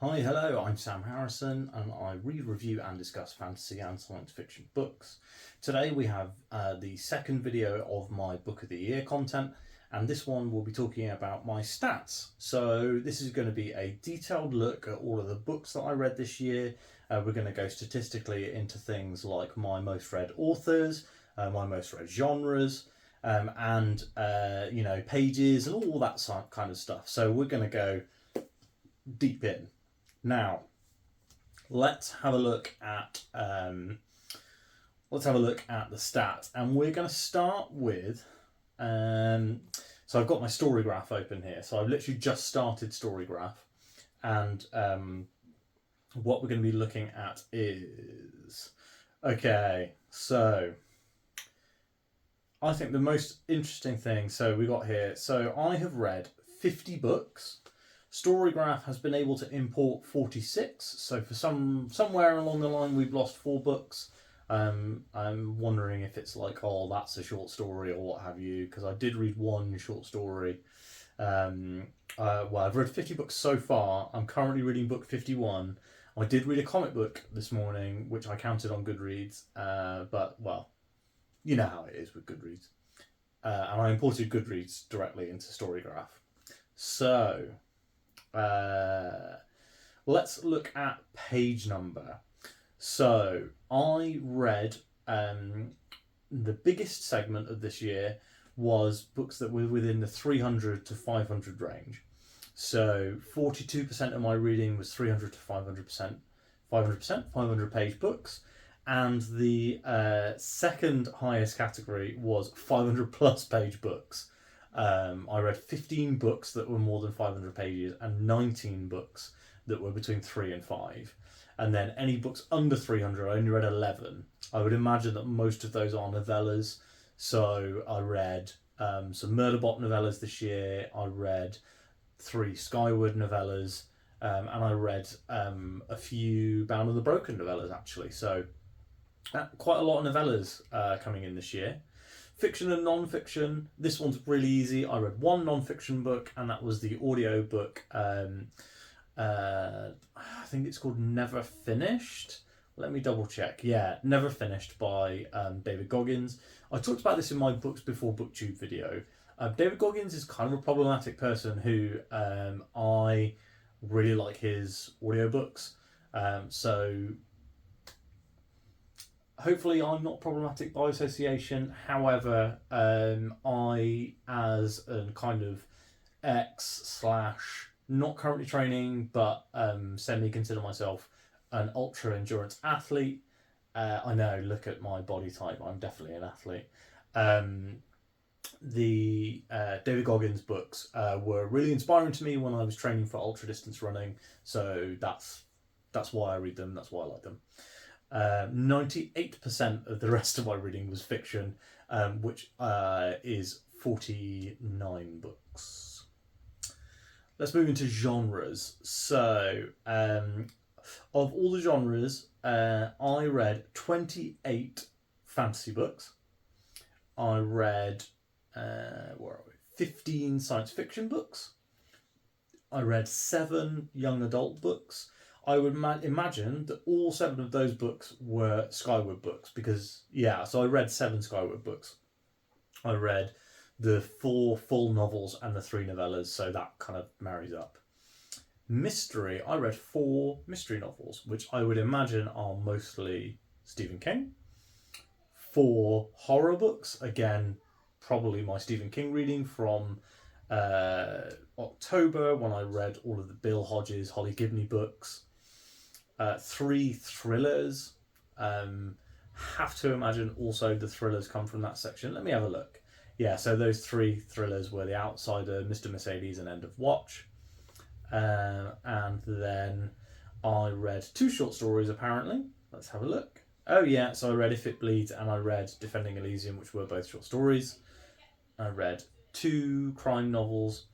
Hi, hello, I'm Sam Harrison and I read, review and discuss fantasy and science fiction books. Today we have the second video of my Book of the Year content, and this one will be talking about my stats. So this is going to be a detailed look at all of the books that I read this year. We're going to go statistically into things like my most read authors, my most read genres, and pages and all that kind of stuff. So we're going to go deep in. Now, let's have a look at the stats, and we're going to start with. So I've got my Storygraph open here. So I've literally just started Storygraph, and what we're going to be looking at is So I think the most interesting thing. So we got here. So I have read 50 books. Storygraph has been able to import 46, so for somewhere along the line we've lost 4 books. I'm wondering if it's like, oh, that's a short story or what have you, because I did read one short story. I've read 50 books so far. I'm currently reading book 51. I did read a comic book this morning, which I counted on Goodreads, but, well, you know how it is with Goodreads. And I imported Goodreads directly into Storygraph. So let's look at page number. So I read the biggest segment of this year was books that were within the 300 to 500 range. So 42% of my reading was 300 to 500%, 500 page books. And the second highest category was 500 plus page books. I read 15 books that were more than 500 pages and 19 books that were between 3 and 5. And then any books under 300, I only read 11. I would imagine that most of those are novellas. So I read some Murderbot novellas this year. I read 3 Skyward novellas. And I read a few Bound and the Broken novellas, actually. So quite a lot of novellas coming in this year. Fiction and non-fiction. This one's really easy. I read one non-fiction book, and that was the audio book. I think it's called Never Finished. Let me double check. Yeah, Never Finished by David Goggins. I talked about this in my Books Before BookTube video. David Goggins is kind of a problematic person who I really like his audiobooks. So hopefully I'm not problematic by association. However, I, as a kind of not currently training, but semi-consider myself an ultra endurance athlete. I know, look at my body type, I'm definitely an athlete. The David Goggins books were really inspiring to me when I was training for ultra distance running. So that's why I read them, that's why I like them. 98% of the rest of my reading was fiction, which is 49 books. Let's move into genres. So, of all the genres, I read 28 fantasy books. I read 15 science fiction books. I read 7 young adult books. I would imagine that all 7 of those books were Skyward books because, so I read 7 Skyward books. I read the 4 full novels and the 3 novellas, so that kind of marries up. Mystery, I read 4 mystery novels, which I would imagine are mostly Stephen King. 4 horror books, again, probably my Stephen King reading from October when I read all of the Bill Hodges, Holly Gibney books. 3 thrillers. Have to imagine also the thrillers come from that section. Let me have a look. Yeah, so those 3 thrillers were The Outsider, Mr. Mercedes, and End of Watch. And then I read 2 short stories, apparently. Let's have a look. Oh yeah, so I read If It Bleeds and I read Defending Elysium, which were both short stories. I read 2 crime novels,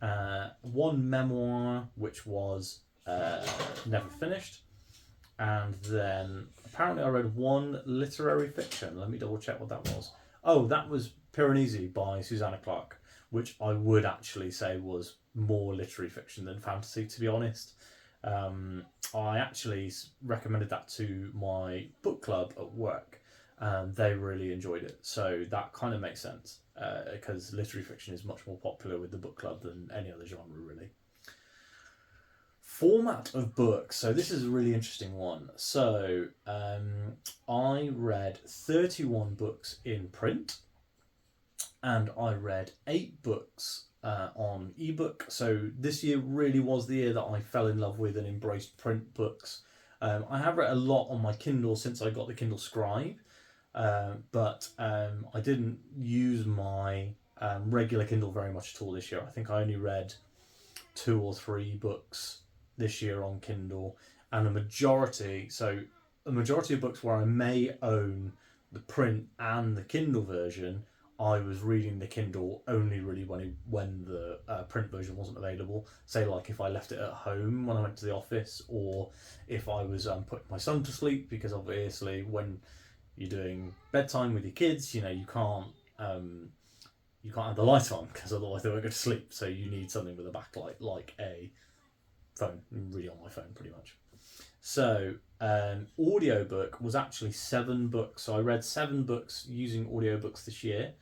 1 memoir, which was Never Finished, and then apparently I read 1 literary fiction. Let me double check what that was. Oh, that was Piranesi by Susanna Clarke, which I would actually say was more literary fiction than fantasy, to be honest. I actually recommended that to my book club at work, and they really enjoyed it. So that kind of makes sense, because literary fiction is much more popular with the book club than any other genre, really. Format of books. So this is a really interesting one. So I read 31 books in print, and I read 8 books on ebook. So this year really was the year that I fell in love with and embraced print books. I have read a lot on my Kindle since I got the Kindle Scribe, but I didn't use my regular Kindle very much at all this year. I think I only read 2 or 3 books this year on Kindle, and a majority of books where I may own the print and the Kindle version, I was reading the Kindle only really when the print version wasn't available. Say, like if I left it at home when I went to the office, or if I was putting my son to sleep, because obviously when you're doing bedtime with your kids, you can't have the light on, because otherwise they won't go to sleep. So you need something with a backlight, like a phone. I'm really on my phone pretty much. So audiobook was actually 7 books. So I read 7 books using audiobooks this year.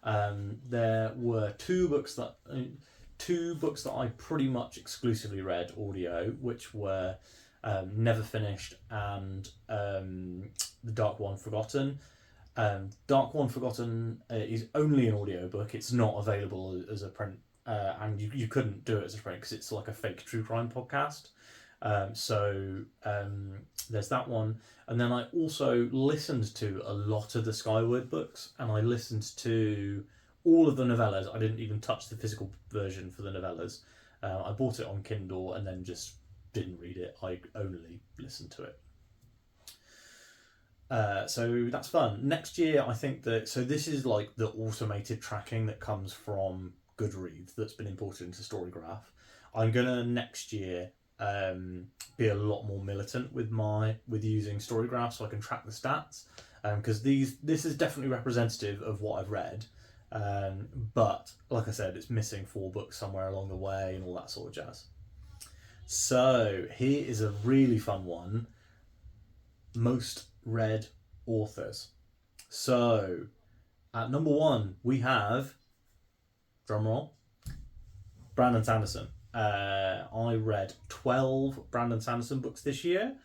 There were 2 books that I pretty much exclusively read audio, which were Never Finished and The Dark One Forgotten. Dark One Forgotten is only an audiobook. It's not available as a print, and you couldn't do it as a print because it's like a fake true crime podcast. So there's that one. And then I also listened to a lot of the Skyward books, and I listened to all of the novellas. I didn't even touch the physical version for the novellas. I bought it on Kindle and then just didn't read it. I only listened to it. So that's fun. Next year, I think so this is like the automated tracking that comes from Goodreads that's been imported into Storygraph. I'm gonna next year be a lot more militant with using Storygraph, so I can track the stats, because this is definitely representative of what I've read, but like I said, it's missing 4 books somewhere along the way and all that sort of jazz. So here is a really fun one: most read authors. So at number 1 we have, drumroll, Brandon Sanderson. I read 12 Brandon Sanderson books this year.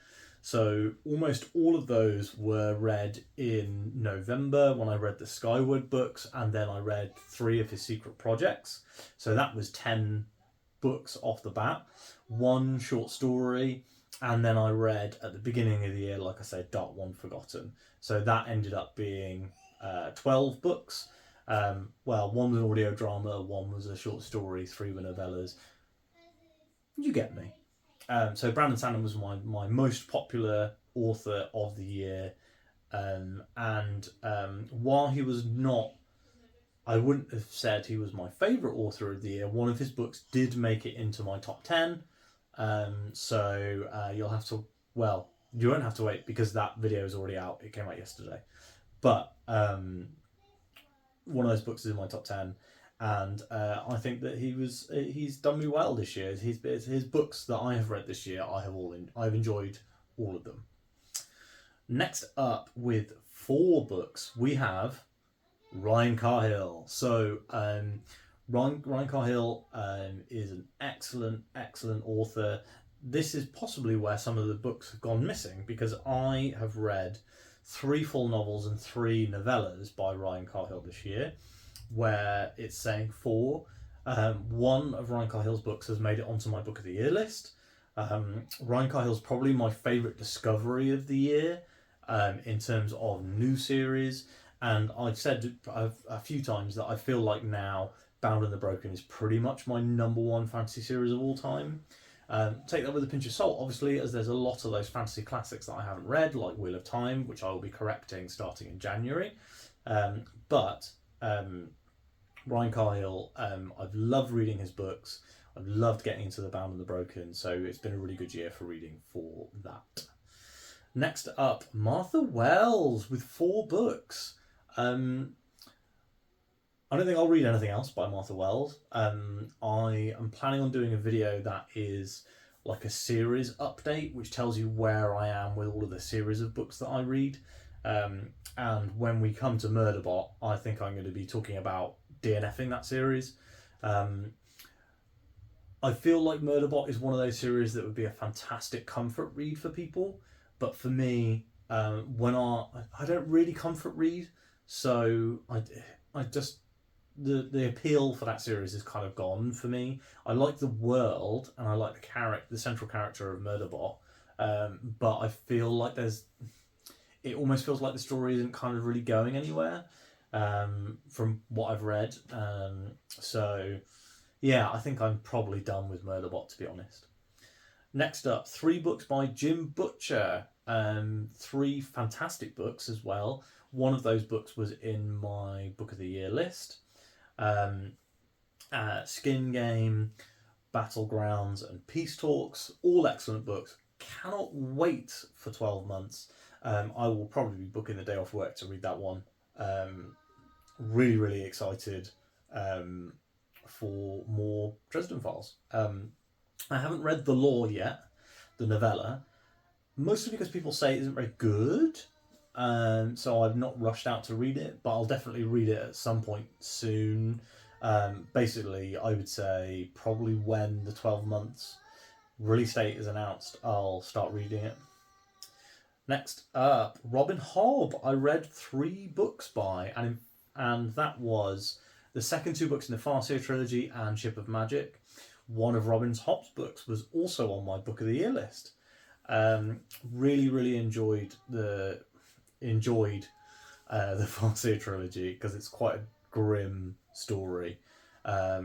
So almost all of those were read in November when I read the Skyward books, and then I read 3 of his secret projects. So that was 10 books off the bat, 1 short story, and then I read at the beginning of the year, like I said, Dark One Forgotten. So that ended up being 12 books. Well, 1 was an audio drama, 1 was a short story, 3 were novellas. You get me. So Brandon Sanderson was my most popular author of the year, and while he was not, I wouldn't have said he was my favourite author of the year, one of his books did make it into my top 10. So you'll have to, well, you won't have to wait because that video is already out. It came out yesterday. But one of those books is in my top 10. And I think that he's done me well this year. His books that I have read this year, I've enjoyed all of them. Next up, with 4 books, we have Ryan Cahill. So Ryan Cahill is an excellent author. This is possibly where some of the books have gone missing, because I have read 3 full novels and 3 novellas by Ryan Cahill this year, where it's saying 4. One of Ryan Cahill's books has made it onto my book of the year list. Ryan Cahill's probably my favourite discovery of the year in terms of new series, and I've said a few times that I feel like now Bound and the Broken is pretty much my number 1 fantasy series of all time. Take that with a pinch of salt, obviously, as there's a lot of those fantasy classics that I haven't read, like Wheel of Time, which I will be correcting starting in January. But Ryan Cahill, I've loved reading his books. I've loved getting into the Bound and the Broken, so it's been a really good year for reading for that. Next up, Martha Wells with 4 books. I don't think I'll read anything else by Martha Wells. I am planning on doing a video that is like a series update, which tells you where I am with all of the series of books that I read. And when we come to Murderbot, I think I'm going to be talking about DNFing that series. I feel like Murderbot is one of those series that would be a fantastic comfort read for people, but for me, when I don't really comfort read, so I just the appeal for that series is kind of gone for me. I like the world and I like the central character of Murderbot, but I feel like it almost feels like the story isn't kind of really going anywhere, from what I've read. So yeah, I think I'm probably done with Murderbot, to be honest. Next up, 3 books by Jim Butcher. 3 fantastic books as well. One of those books was in my Book of the Year list. Skin Game, Battlegrounds, and Peace Talks. All excellent books. Cannot wait for 12 months. I will probably be booking the day off work to read that one. Really, really excited for more Dresden Files. I haven't read The Law yet, the novella, mostly because people say it isn't very good. So I've not rushed out to read it, but I'll definitely read it at some point soon. Basically, I would say probably when the 12 months release date is announced, I'll start reading it. Next up, Robin Hobb. I read 3 books by, and that was the second 2 books in the Farseer trilogy and Ship of Magic. One of Robin Hobb's books was also on my Book of the Year list. Really, really enjoyed the Farseer trilogy because it's quite a grim story.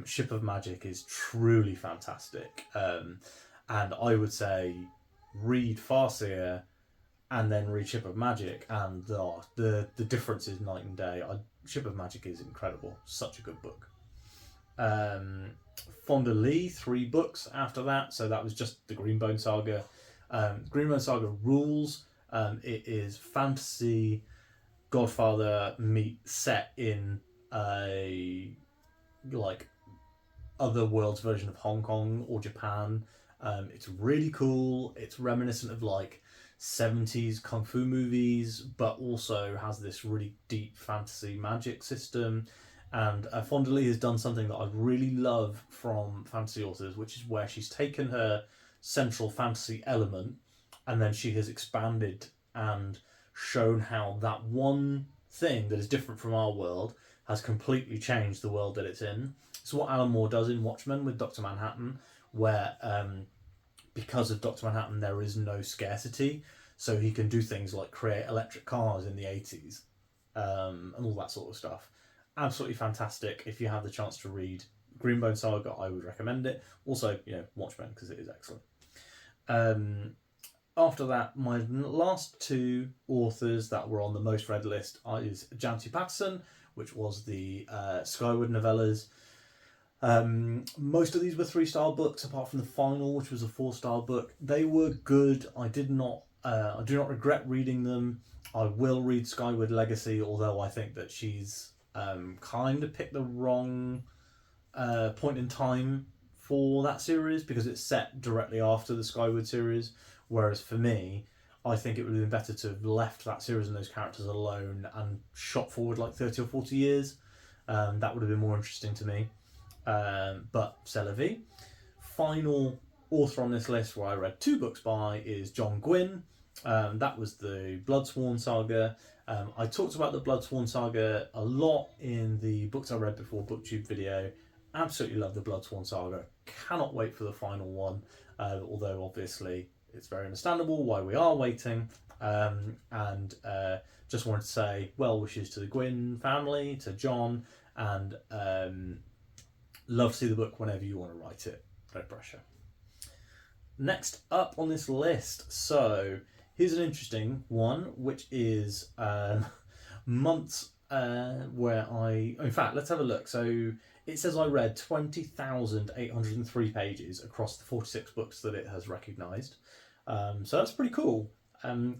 Ship of Magic is truly fantastic, and I would say read Farseer and then read Ship of Magic, and the difference is night and day. Ship of Magic is incredible. Such a good book. Fonda Lee, 3 books after that, so that was just the Greenbone Saga. Greenbone Saga rules. It is fantasy Godfather set in a other world's version of Hong Kong or Japan. It's really cool. It's reminiscent of 70s kung fu movies, but also has this really deep fantasy magic system. And Fonda Lee has done something that I really love from fantasy authors, which is where she's taken her central fantasy element and then she has expanded and shown how that one thing that is different from our world has completely changed the world that it's in. It's what Alan Moore does in Watchmen with Dr. Manhattan, where because of Dr. Manhattan there is no scarcity, so he can do things like create electric cars in the 80s, and all that sort of stuff. Absolutely fantastic. If you have the chance to read Greenbone Saga, I would recommend it. Also, Watchmen, because it is excellent. After that, my last 2 authors that were on the most read list is Janty Patterson, which was the Skyward novellas. Most of these were 3-star books, apart from the final, which was a 4-star book. They were good. I do not regret reading them. I will read Skyward Legacy, although I think that she's kind of picked the wrong point in time for that series, because it's set directly after the Skyward series. Whereas for me, I think it would have been better to have left that series and those characters alone and shot forward 30 or 40 years. That would have been more interesting to me. But c'est la vie. Final author on this list where I read 2 books by is John Gwynne. That was the Bloodsworn Saga. I talked about the Bloodsworn Saga a lot in the books I read before BookTube video. Absolutely love the Bloodsworn Saga. Cannot wait for the final one. Although obviously it's very understandable why we are waiting. And just wanted to say well wishes to the Gwynne family, to John, and love to see the book whenever you want to write it. No pressure. Next up on this list, so here's an interesting one, which is months where in fact, let's have a look. So it says I read 20,803 pages across the 46 books that it has recognised. So that's pretty cool.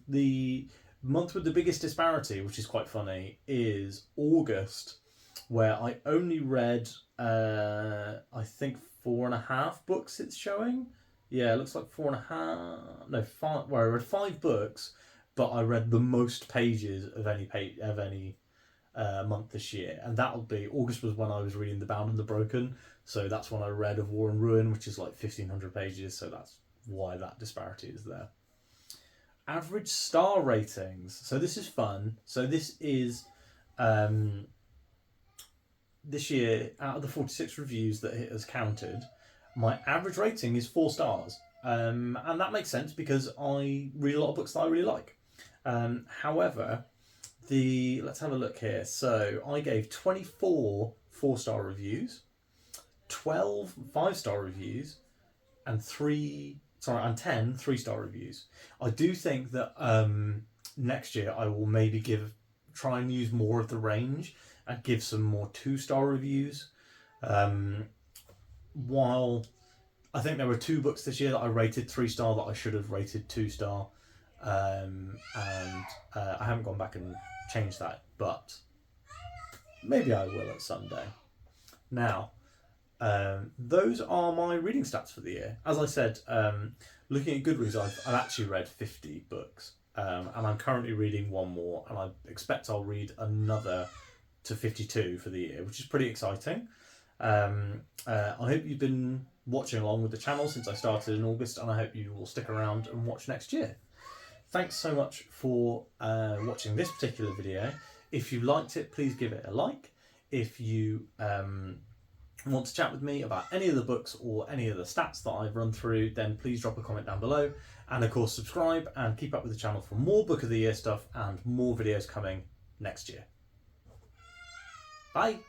The month with the biggest disparity, which is quite funny, is August, where I only read, I think 4.5 books it's showing. Yeah, it looks like 4.5. No, five. Well, I read 5 books, but I read the most pages of any month this year, and that'll be August was when I was reading The Bound and the Broken, so that's when I read Of War and Ruin, which is like 1,500 pages. So that's why that disparity is there. Average star ratings. So this is fun. So this is this year, out of the 46 reviews that it has counted, my average rating is 4 stars. And that makes sense because I read a lot of books that I really like. However, let's have a look here. So I gave 24 4-star reviews, 12 5-star reviews, and 10 3-star reviews. I do think that next year I will maybe try and use more of the range and give some more 2-star reviews. While I think there were 2 books this year that I rated 3-star that I should have rated 2-star, and I haven't gone back and changed that, but maybe I will at some day. Now, those are my reading stats for the year. As I said, looking at Goodreads, I've actually read 50 books, and I'm currently reading 1 more, and I expect I'll read another to 52 for the year, which is pretty exciting. I hope you've been watching along with the channel since I started in August, and I hope you will stick around and watch next year. Thanks so much for watching this particular video. If you liked it, please give it a like. If you want to chat with me about any of the books or any of the stats that I've run through, then please drop a comment down below. And of course, subscribe and keep up with the channel for more Book of the Year stuff and more videos coming next year. Bye!